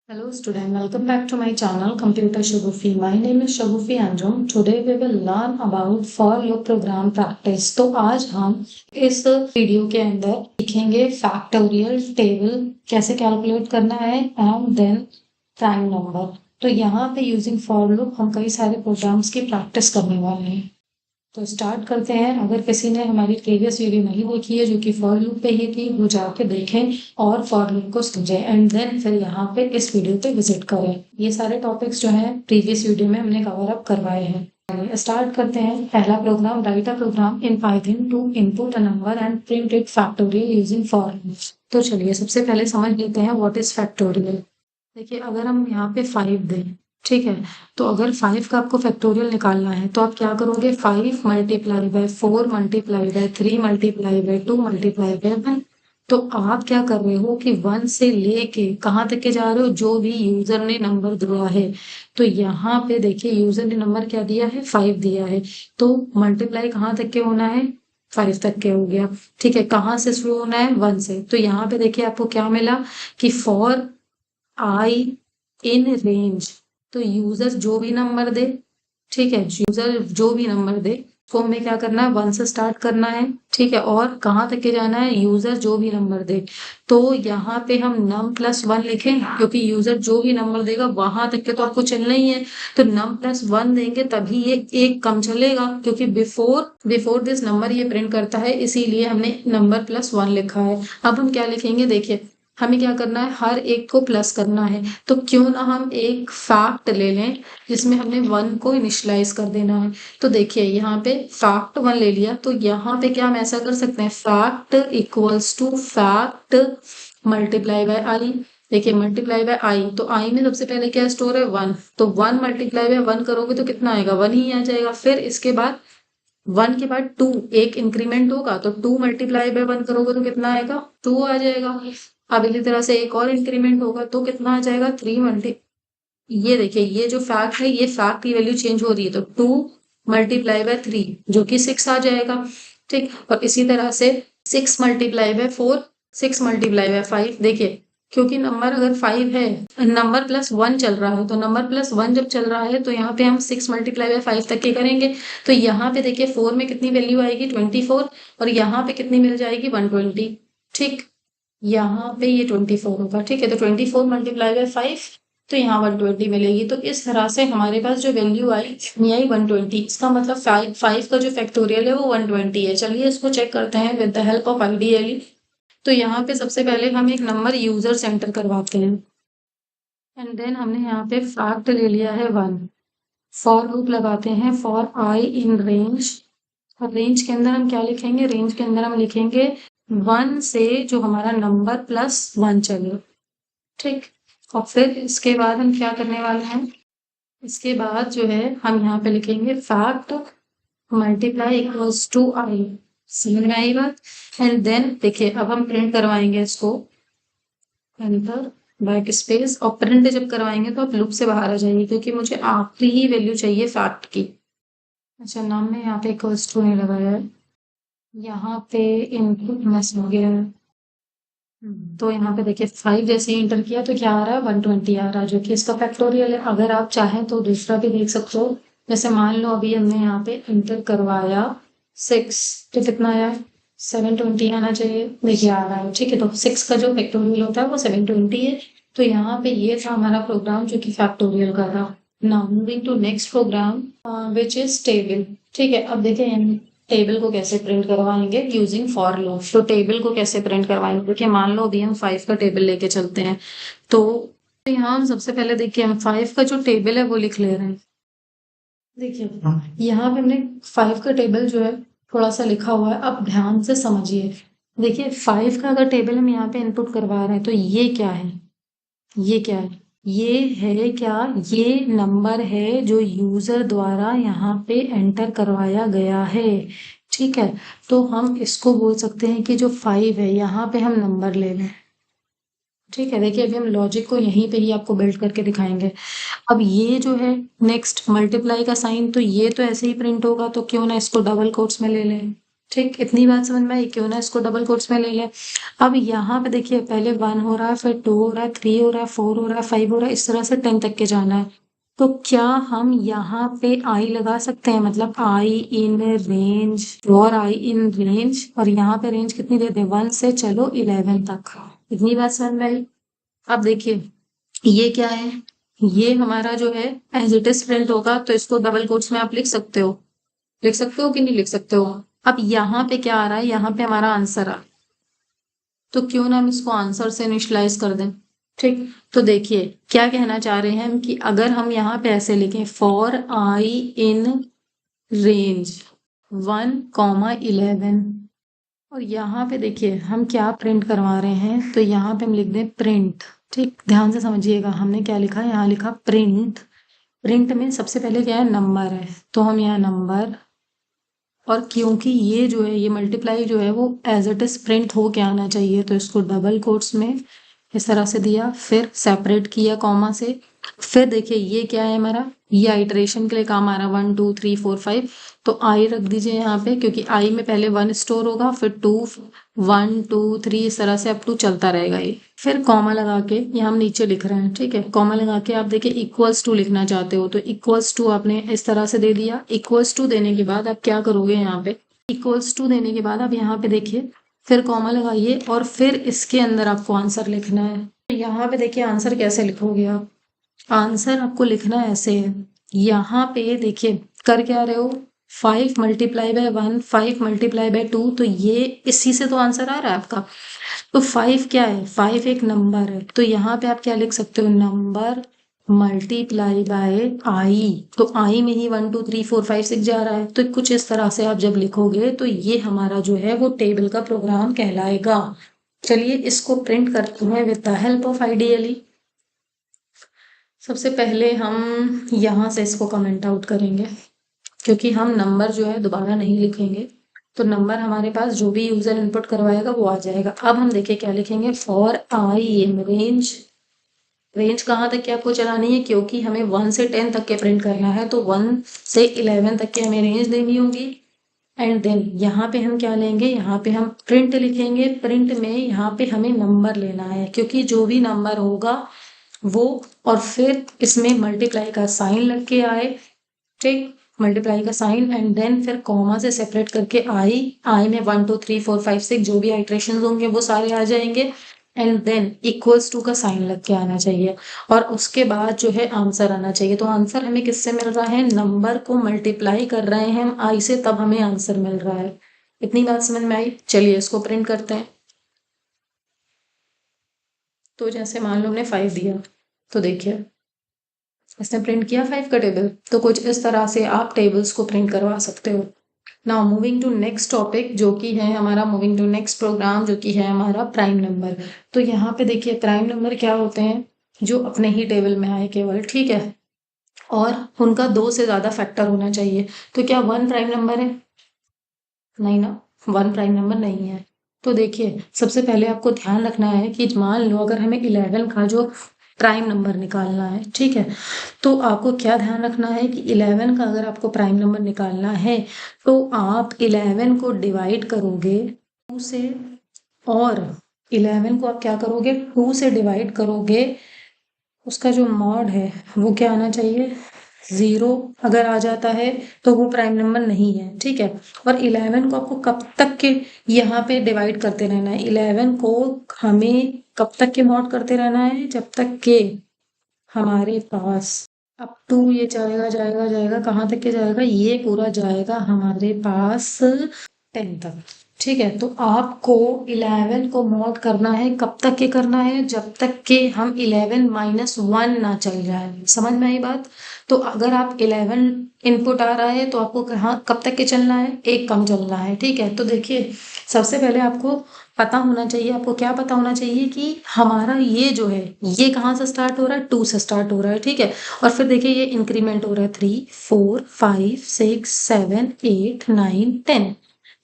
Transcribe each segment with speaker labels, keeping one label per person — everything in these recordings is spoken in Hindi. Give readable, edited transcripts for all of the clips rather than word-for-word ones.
Speaker 1: Hello student, welcome back to my channel Computer Shagufi. My name is Shagufi Anjum. Today we will learn about for loop program practice. तो आज हम इस वीडियो के अंदर सीखेंगे फैक्टोरियल टेबल कैसे कैलकुलेट करना है एंड देन प्राइम नंबर। तो यहाँ पे यूजिंग फॉर लूप हम कई सारे प्रोग्राम्स की प्रैक्टिस करने वाले हैं। तो स्टार्ट करते हैं। अगर किसी ने हमारी प्रीवियस वीडियो नहीं देखी है जो कि फॉर लूप पे ही थी, वो जाके देखें और फॉर लूप को समझें एंड देन फिर यहाँ पे इस वीडियो पे विजिट करें। ये सारे टॉपिक्स जो हैं प्रीवियस वीडियो में हमने कवर अप करवाए हैं। स्टार्ट करते हैं। पहला program, write a program in Python to input a number and print it factorial using for loop. तो चलिए सबसे पहले समझ लेते हैं व्हाट इज फैक्टोरियल। देखिए, अगर हम यहाँ पे 5 दें, ठीक है, तो अगर 5 का आपको फैक्टोरियल निकालना है तो आप क्या करोगे, 5 multiply by 4 multiply by 3 multiply by 2 multiply by 1। तो आप क्या कर रहे हो कि 1 से लेके कहाँ तक के जा रहे हो, जो भी यूजर ने नंबर दिया है। तो यहाँ पे देखिए यूजर ने नंबर क्या दिया है, 5 दिया है, तो मल्टीप्लाई कहाँ तक के होना है, 5 तक के हो गया। ठीक है, कहाँ से शुरू होना है, 1 से। तो यहाँ पे देखिए आपको क्या मिला कि फॉर आई इन रेंज, तो यूजर जो भी नंबर दे, ठीक है, यूजर जो भी नंबर दे उसको हमें क्या करना है, 1 से स्टार्ट करना है। ठीक है, और कहाँ तक के जाना है, यूजर जो भी नंबर दे। तो यहाँ पे हम num प्लस 1 लिखें, क्योंकि यूजर जो भी नंबर देगा वहां तक के तो आपको चलना ही है। तो num प्लस 1 देंगे तभी ये एक कम चलेगा, क्योंकि बिफोर दिस नंबर ये प्रिंट करता है, इसीलिए हमने नंबर प्लस 1 लिखा है। अब हम क्या लिखेंगे, देखिए हमें क्या करना है, हर एक को प्लस करना है। तो क्यों ना हम एक फैक्ट ले लें जिसमें हमने 1 को इनिशियलाइज कर देना है। तो देखिए यहाँ पे फैक्ट 1 ले लिया, तो यहाँ पे क्या हम ऐसा कर सकते हैं, fact equals to fact multiply by i. देखिए मल्टीप्लाई बाय आई, तो आई में सबसे पहले क्या स्टोर है, 1। तो 1 मल्टीप्लाई बाय 1 करोगे तो कितना आएगा, 1 ही आ जाएगा। फिर इसके बाद 1 के बाद 2, एक इंक्रीमेंट होगा, तो 2 मल्टीप्लाई बाय 1 करोगे तो कितना आएगा, 2 आ जाएगा। अब इसी तरह से एक और इंक्रीमेंट होगा तो कितना आ जाएगा, 3 मल्टी, ये देखिए ये जो फैक्ट है, ये फैक्ट की वैल्यू चेंज हो रही है, तो 2 मल्टीप्लाई बाय 3 जो कि 6 आ जाएगा। ठीक, और इसी तरह से 6 मल्टीप्लाई बाय 4, 6 मल्टीप्लाई बाय 5। देखिए क्योंकि नंबर अगर 5 है, नंबर प्लस 1 चल रहा है, तो नंबर प्लस 1 जब चल रहा है तो यहाँ पे हम 6 मल्टीप्लाई बाय 5 तक के करेंगे। तो यहाँ पे देखिए 4 में कितनी वैल्यू आएगी, 24, और यहाँ पे कितनी मिल जाएगी, 120। ठीक, यहाँ पे ये 24 होगा। ठीक है, तो 24 मल्टीप्लाई बाय 5, तो यहाँ 120 मिलेगी। तो इस तरह से हमारे पास जो वैल्यू आई, ये आई 120। इसका मतलब 5 का जो फैक्टोरियल है वो 120 है। चलिए इसको चेक करते हैं with the help of IDL. तो यहाँ पे सबसे पहले हम एक नंबर यूजर सेंटर करवाते हैं एंड देन हमने यहाँ पे फैक्ट ले लिया है 1। फॉर लूप लगाते हैं, फॉर आई इन रेंज। और रेंज के अंदर हम क्या लिखेंगे, रेंज के अंदर हम लिखेंगे 1 से जो हमारा नंबर प्लस 1 चले। ठीक, और फिर इसके बाद हम क्या करने वाले हैं, इसके बाद जो है हम यहाँ पे लिखेंगे फैक्ट मल्टीप्लाई इक्वल्स टू आई। समझ में आई बात। एंड देन देखिए अब हम प्रिंट करवाएंगे इसको, एंटर बैक स्पेस, और प्रिंट जब करवाएंगे तो आप लूप से बाहर आ जाइए, क्योंकि मुझे आखिरी ही वैल्यू चाहिए फैक्ट की। अच्छा, नाम में यहाँ पे इक्वल्स टू नहीं लगाया है, यहाँ पे इनपुट मिस हो गया है। तो यहाँ पे देखिए 5 जैसे ही इंटर किया तो क्या आ रहा है, 120 आ रहा है, जो कि इसका फैक्टोरियल है। अगर आप चाहें तो दूसरा भी देख सकते हो। जैसे मान लो अभी हमने यहाँ पे इंटर करवाया 6, तो कितना आया, 720 आना चाहिए। देखिए आ रहा है। ठीक है, तो 6 का जो फैक्टोरियल होता है वो 720 है। तो यहाँ पे ये था हमारा प्रोग्राम जो कि फैक्टोरियल का था। Now moving to next program which is table. ठीक है, अब देखिए टेबल को कैसे प्रिंट करवाएंगे यूजिंग फॉर लूप। तो टेबल को कैसे प्रिंट करवाएंगे, देखिए मान लो अभी हम 5 का टेबल लेके चलते हैं। तो यहाँ हम सबसे पहले देखिए हम 5 का जो टेबल है वो लिख ले रहे हैं। देखिए यहाँ पे हमने 5 का टेबल जो है थोड़ा सा लिखा हुआ है, अब ध्यान से समझिए। देखिए 5 का अगर टेबल हम यहाँ पे इनपुट करवा रहे हैं तो ये क्या है, ये क्या है, ये है क्या, ये नंबर है जो यूजर द्वारा यहाँ पे एंटर करवाया गया है। ठीक है, तो हम इसको बोल सकते हैं कि जो 5 है यहाँ पे हम नंबर ले लें। ठीक है, देखिए अभी हम लॉजिक को यहीं पे ही आपको बिल्ड करके दिखाएंगे। अब ये जो है नेक्स्ट मल्टीप्लाई का साइन, तो ये तो ऐसे ही प्रिंट होगा, तो क्यों ना इसको डबल कोट्स में ले लें। ठीक, इतनी बात समझ में आई, क्यों ना इसको डबल कोट्स में ले लें। अब यहाँ पे देखिए पहले 1 हो रहा है, फिर 2 हो रहा है, 3 हो रहा है, 4 हो रहा है, 5 हो रहा है, इस तरह से 10 तक के जाना है। तो क्या हम यहाँ पे आई लगा सकते हैं, मतलब आई इन रेंज और आई इन रेंज, और यहाँ पे रेंज कितनी देते हैं 1 से चलो 11 तक। इतनी बात समझ में आई। अब देखिए ये क्या है, ये हमारा जो है एज इट इज प्रिंट होगा, तो इसको डबल कोट्स में आप लिख सकते हो कि नहीं लिख सकते हो। अब यहाँ पे क्या आ रहा है, यहाँ पे हमारा आंसर आ रहा है, तो क्यों ना हम इसको आंसर से इनिशियलाइज कर दें। ठीक, तो देखिए क्या कहना चाह रहे हैं हम कि अगर हम यहाँ पे ऐसे लिखें फॉर आई इन रेंज 1,11, और यहाँ पे देखिए हम क्या प्रिंट करवा रहे हैं, तो यहाँ पे हम लिख दें प्रिंट। ठीक, ध्यान से समझिएगा, हमने क्या लिखा है, यहाँ लिखा प्रिंट। प्रिंट में सबसे पहले क्या है, नंबर है, तो हम यहाँ नंबर, और क्योंकि ये जो है ये मल्टीप्लाई जो है वो एज इट इज प्रिंट हो के आना चाहिए, तो इसको डबल कोट्स में इस तरह से दिया, फिर सेपरेट किया कॉमा से। फिर देखिए ये क्या है हमारा, ये आइटरेशन के लिए काम आ रहा है 1 2 3 4 5, तो आई रख दीजिए यहाँ पे, क्योंकि आई में पहले 1 स्टोर होगा, फिर 2 1 2 3 इस तरह से अप टू चलता रहेगा ये। फिर कॉमा लगा के यहाँ हम नीचे लिख रहे हैं, ठीक है, कॉमा लगा के आप देखिए इक्वल्स टू लिखना चाहते हो, तो इक्वल्स टू आपने इस तरह से दे दिया। इक्वल्स टू देने के बाद आप क्या करोगे, यहाँ पे इक्वल्स टू देने के बाद आप यहाँ पे देखिए फिर कॉमा लगाइए, और फिर इसके अंदर आपको आंसर लिखना है। यहाँ पे देखिए आंसर कैसे लिखोगे आप, आंसर आपको लिखना ऐसे है, यहाँ पे देखिए कर क्या रहे हो, 5 मल्टीप्लाई बाय 1, 5 मल्टीप्लाई बाय 2, तो ये इसी से तो आंसर आ रहा है आपका। तो 5 क्या है, 5 एक नंबर है, तो यहाँ पे आप क्या लिख सकते हो, नंबर मल्टीप्लाई बाय आई, तो आई में ही 1 2 3 4 5 6 जा रहा है, तो कुछ इस तरह से आप जब लिखोगे तो ये हमारा जो है वो टेबल का प्रोग्राम कहलाएगा। चलिए इसको प्रिंट करते हैं with the help of ideally. सबसे पहले हम यहाँ से इसको कमेंट आउट करेंगे, क्योंकि हम नंबर जो है दोबारा नहीं लिखेंगे, तो नंबर हमारे पास जो भी यूजर इनपुट करवाएगा वो आ जाएगा। अब हम देखिए क्या लिखेंगे, for I in range, range कहाँ तक की आपको चलानी है, क्योंकि हमें 1 से 10 तक के प्रिंट करना है, तो 1 से 11 तक के हमें रेंज देनी होगी। एंड देन यहाँ पे हम क्या लेंगे, यहाँ पे हम प्रिंट लिखेंगे, प्रिंट में यहाँ पे हमें नंबर लेना है, क्योंकि जो भी नंबर होगा वो, और फिर इसमें मल्टीप्लाई का साइन लग के आए, ठीक, मल्टीप्लाई का साइन, एंड देन फिर कॉमा से सेपरेट करके आई में 1 2 3 4 5 6 जो भी आइट्रेशन होंगे वो सारे आ जाएंगे, एंड देन इक्वल्स टू का साइन लग के आना चाहिए, और उसके बाद जो है आंसर आना चाहिए। तो आंसर हमें किससे मिल रहा है, नंबर को मल्टीप्लाई कर रहे हैं हम आई से, तब हमें आंसर मिल रहा है। इतनी बात समझ में आई। चलिए इसको प्रिंट करते हैं। तो जैसे मान लो हमने 5 दिया, तो देखिए इसने प्रिंट किया 5 का टेबल, तो कुछ इस तरह से आप टेबल्स को प्रिंट करवा सकते हो। Now moving to next topic, जो कि है हमारा मूविंग टू नेक्स्ट प्रोग्राम, जो कि है हमारा प्राइम नंबर। तो यहाँ पे देखिए प्राइम नंबर क्या होते हैं, जो अपने ही टेबल में आए केवल, ठीक है, और उनका 2 से ज्यादा फैक्टर होना चाहिए। तो क्या 1 प्राइम नंबर है, नहीं ना, 1 प्राइम नंबर नहीं है। तो देखिए सबसे पहले आपको ध्यान रखना है कि मान लो अगर हमें 11 का जो प्राइम नंबर निकालना है, ठीक है, तो आपको क्या ध्यान रखना है कि 11 का अगर आपको प्राइम नंबर निकालना है, तो आप 11 को डिवाइड करोगे 2 से, और 11 को आप क्या करोगे, 2 से डिवाइड करोगे, उसका जो मॉड है वो क्या आना चाहिए, 0 अगर आ जाता है तो वो प्राइम नंबर नहीं है, ठीक है। और 11 को आपको कब तक के यहाँ पे डिवाइड करते रहना है, 11 को हमें कब तक के मॉड करते रहना है, जब तक के हमारे पास अप टू ये जाएगा जाएगा जाएगा, कहाँ तक के जाएगा, ये पूरा जाएगा हमारे पास 10 तक, ठीक है। तो आपको 11 को मॉड करना है, कब तक के करना है, जब तक के हम 11 माइनस 1 ना चल जाए। समझ में आई बात। तो अगर आप 11 इनपुट आ रहा है तो आपको कहाँ कब तक के चलना है, एक कम चलना है, ठीक है। तो देखिए सबसे पहले आपको पता होना चाहिए, आपको क्या पता होना चाहिए कि हमारा ये जो है ये कहाँ से स्टार्ट हो रहा है, 2 से स्टार्ट हो रहा है, ठीक है। और फिर देखिए ये इंक्रीमेंट हो रहा है 3 4 5 6 7 8 9 10,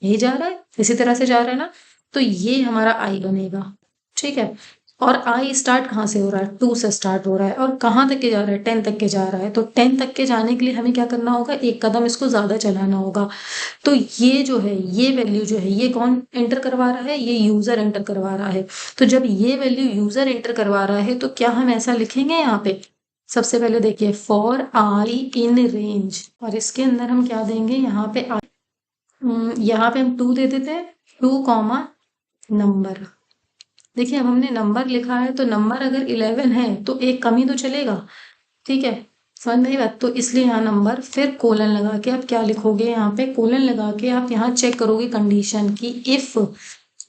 Speaker 1: यही जा रहा है, इसी तरह से जा रहा है ना। तो ये हमारा आई बनेगा, ठीक है। और आई स्टार्ट कहाँ से हो रहा है, 2 से स्टार्ट हो रहा है और कहाँ तक के जा रहा है, 10 तक के जा रहा है। तो 10 तक के जाने के लिए हमें क्या करना होगा, एक कदम इसको ज्यादा चलाना होगा। तो ये जो है, ये वैल्यू जो है, ये कौन एंटर करवा रहा है, ये यूजर एंटर करवा रहा है। तो जब ये वैल्यू यूजर एंटर करवा रहा है तो क्या हम ऐसा लिखेंगे यहाँ पे, सबसे पहले देखिए फॉर आई इन रेंज, और इसके अंदर हम क्या देंगे यहाँ पे यहाँ पे हम 2 दे देते हैं, 2 कॉमा नंबर। देखिए अब हमने नंबर लिखा है, तो नंबर अगर 11 है तो एक कम ही तो चलेगा, ठीक है, समझ में आई बात। तो इसलिए यहाँ नंबर, फिर कोलन लगा के आप क्या लिखोगे, यहाँ पे कोलन लगा के आप यहाँ चेक करोगे कंडीशन की, इफ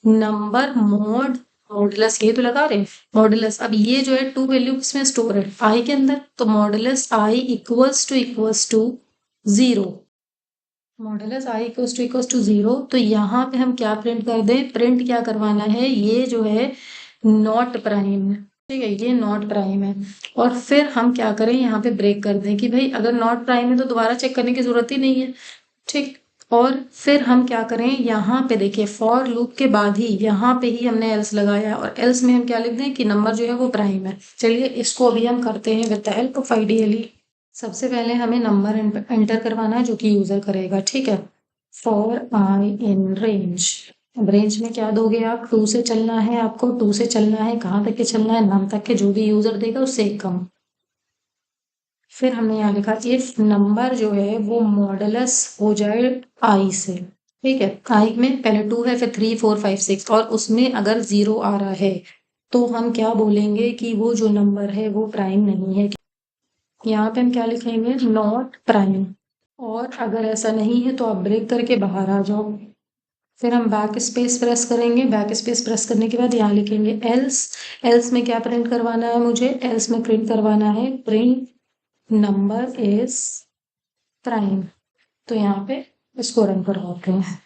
Speaker 1: नंबर मोड मॉडुलस, ये तो लगा रहे मॉडुलस। अब ये जो है 2 वैल्यू किसमें स्टोर है, आई के अंदर, तो modulus i equals to 0, modulus i equals to 0। तो यहाँ पे हम क्या प्रिंट कर दें, प्रिंट क्या करवाना है, ये जो है नॉट प्राइम, ठीक है, ये नॉट प्राइम है। और फिर हम क्या करें, यहाँ पे ब्रेक कर दें कि भाई अगर नॉट प्राइम है तो दोबारा चेक करने की जरूरत ही नहीं है, ठीक। और फिर हम क्या करें, यहाँ पे देखिए फॉर लूप के बाद ही यहाँ पे ही हमने एल्स लगाया है, और एल्स में हम क्या लिख दें कि नंबर जो है वो प्राइम है। चलिए इसको अभी हम करते हैं with the help of ideally. सबसे पहले हमें नंबर एंटर करवाना है जो कि यूजर करेगा, ठीक है। फॉर आई इन रेंज, अब रेंज में क्या दोगे आप, 2 से चलना है, आपको 2 से चलना है, कहाँ तक के चलना है, नम तक के, जो भी यूजर देगा उससे एक कम। फिर हमने यहाँ लिखा इफ नंबर जो है वो मॉडुलस हो जाए आई से, ठीक है, आई में पहले 2 है, फिर 3 4 5 6, और उसमें अगर 0 आ रहा है तो हम क्या बोलेंगे कि वो जो नंबर है वो प्राइम नहीं है। यहाँ पे हम क्या लिखेंगे, नॉट प्राइम। और अगर ऐसा नहीं है तो आप ब्रेक करके बाहर आ जाओ। फिर हम बैक स्पेस प्रेस करेंगे, बैक स्पेस प्रेस करने के बाद यहाँ लिखेंगे एल्स। एल्स में क्या प्रिंट करवाना है मुझे, एल्स में प्रिंट करवाना है प्रिंट नंबर इज प्राइम। तो यहाँ पे इसको रन करवाते हैं।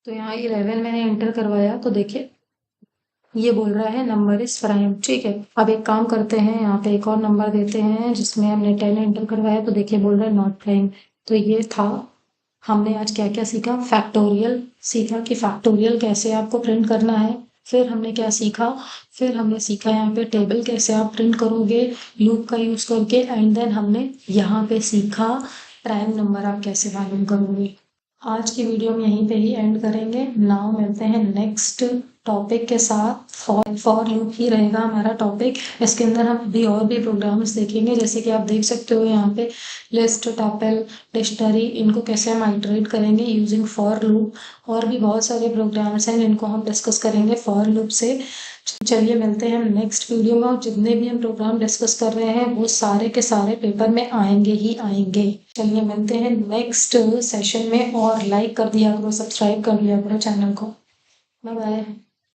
Speaker 1: तो यहाँ 11 मैंने एंटर करवाया, तो देखिए ये बोल रहा है नंबर इज प्राइम, ठीक है। अब एक काम करते हैं, यहाँ पे एक और नंबर देते हैं जिसमें हमने 10 एंटर करवाया, तो देखिए बोल रहा है नॉट प्राइम। तो ये था, हमने आज क्या क्या सीखा, फैक्टोरियल सीखा कि फैक्टोरियल कैसे आपको प्रिंट करना है। फिर हमने क्या सीखा, फिर हमने सीखा यहाँ पे टेबल कैसे आप प्रिंट करोगे लूप का यूज करके, एंड देन हमने यहाँ पे सीखा प्राइम नंबर आप कैसे मालूम करोगे। आज की वीडियो हम यहीं पे ही एंड करेंगे। नाउ मिलते हैं नेक्स्ट टॉपिक के साथ। फॉर लूप ही रहेगा हमारा टॉपिक। इसके अंदर हम भी और भी प्रोग्राम्स देखेंगे, जैसे कि आप देख सकते हो यहाँ पे लिस्ट, टपल, डिक्शनरी, इनको कैसे हम आइटरेट करेंगे यूजिंग फॉर लूप। और भी बहुत सारे प्रोग्राम्स हैं जिनको हम डिस्कस करेंगे फॉर लूप से। चलिए मिलते हैं हम नेक्स्ट वीडियो में, और जितने भी हम प्रोग्राम डिस्कस कर रहे हैं वो सारे के सारे पेपर में आएंगे ही आएंगे। चलिए मिलते हैं नेक्स्ट सेशन में, और लाइक कर दिया करो, सब्सक्राइब कर दिया करो चैनल को। Bye bye.